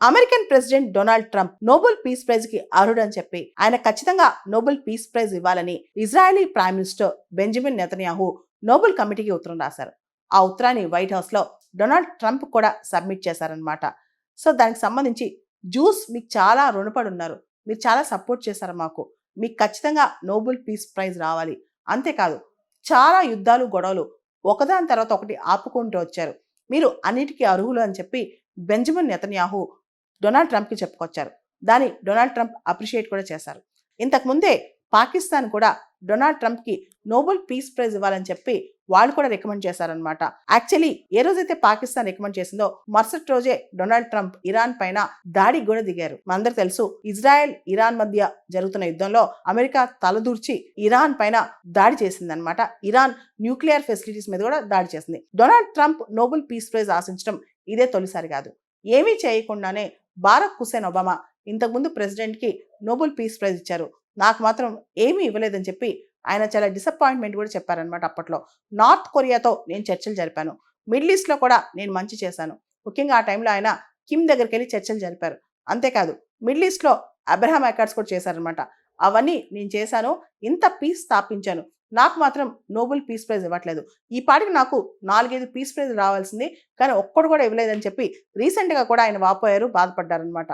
American president Donald Trump Nobel peace prize కి అర్హుడని చెప్పి ఆయన ఖచ్చితంగా నోబెల్ పీస్ ప్రైజ్ ఇవ్వాలని Israeli prime minister Benjamin Netanyahu Nobel కమిటీకి ఉత్తరం రాశారు. ఆ ఉత్తరాన్ని వైట్ హౌస్ లో డొనాల్డ్ ట్రంప్ కూడా సబ్మిట్ చేశారనమాట. సో దానికి సంబంధించి జ్యూస్ మీకు చాలా రుణపడి ఉన్నారు, మీరు చాలా సపోర్ట్ చేశారు మాకు, మీకు ఖచ్చితంగా నోబెల్ పీస్ ప్రైజ్ రావాలి, అంతేకాదు చాలా యుద్ధాలు గొడవలు ఒకదాని తర్వాత ఒకటి ఆపుకుంటూ వచ్చారు, మీరు అన్నిటికీ అర్హులు అని చెప్పి బెంజమిన్ నెతన్యాహు డొనాల్డ్ ట్రంప్కి చెప్పుకొచ్చారు. దాన్ని డొనాల్డ్ ట్రంప్ అప్రిషియేట్ కూడా చేశారు. ఇంతకుముందే పాకిస్తాన్ కూడా డొనాల్డ్ ట్రంప్కి నోబెల్ పీస్ ప్రైజ్ ఇవ్వాలని చెప్పి వాళ్ళు కూడా రికమెండ్ చేశారనమాట. యాక్చువల్లీ ఏ రోజైతే పాకిస్తాన్ రికమెండ్ చేసిందో మరుసటి రోజే డొనాల్డ్ ట్రంప్ ఇరాన్ పైన దాడికి కూడా దిగారు. మనందరికి తెలుసు, ఇజ్రాయెల్ ఇరాన్ మధ్య జరుగుతున్న యుద్ధంలో అమెరికా తలదూర్చి ఇరాన్ పైన దాడి చేసిందనమాట. ఇరాన్ న్యూక్లియర్ ఫెసిలిటీస్ మీద కూడా దాడి చేసింది. Donald Trump Nobel peace prize ఆశించడం ఇదే తొలిసారి కాదు. ఏమీ చేయకుండానే బారక్ హుసేన్ ఒబామా ఇంతకుముందు ప్రెసిడెంట్కి నోబెల్ పీస్ ప్రైజ్ ఇచ్చారు, నాకు మాత్రం ఏమీ ఇవ్వలేదని చెప్పి ఆయన చాలా డిసప్పాయింట్మెంట్ కూడా చెప్పారనమాట. అప్పట్లో నార్త్ కొరియాతో నేను చర్చలు జరిపాను, మిడిల్ ఈస్ట్లో కూడా నేను మంచి చేశాను, ముఖ్యంగా ఆ టైంలో ఆయన కిమ్ దగ్గరికి వెళ్ళి చర్చలు జరిపారు. అంతేకాదు మిడిల్ ఈస్ట్లో అబ్రహాం అకార్డ్స్ కూడా చేశారనమాట. అవన్నీ నేను చేశాను, ఇంత పీస్ స్థాపించాను, నాకు మాత్రం నోబెల్ పీస్ ప్రైజ్ ఇవ్వట్లేదు, ఈ పాటికి నాకు 4-5 పీస్ ప్రైజ్ రావాల్సింది కానీ ఒక్కడు కూడా ఇవ్వలేదని చెప్పి రీసెంట్గా కూడా ఆయన వాపోయారు, బాధపడ్డారనమాట.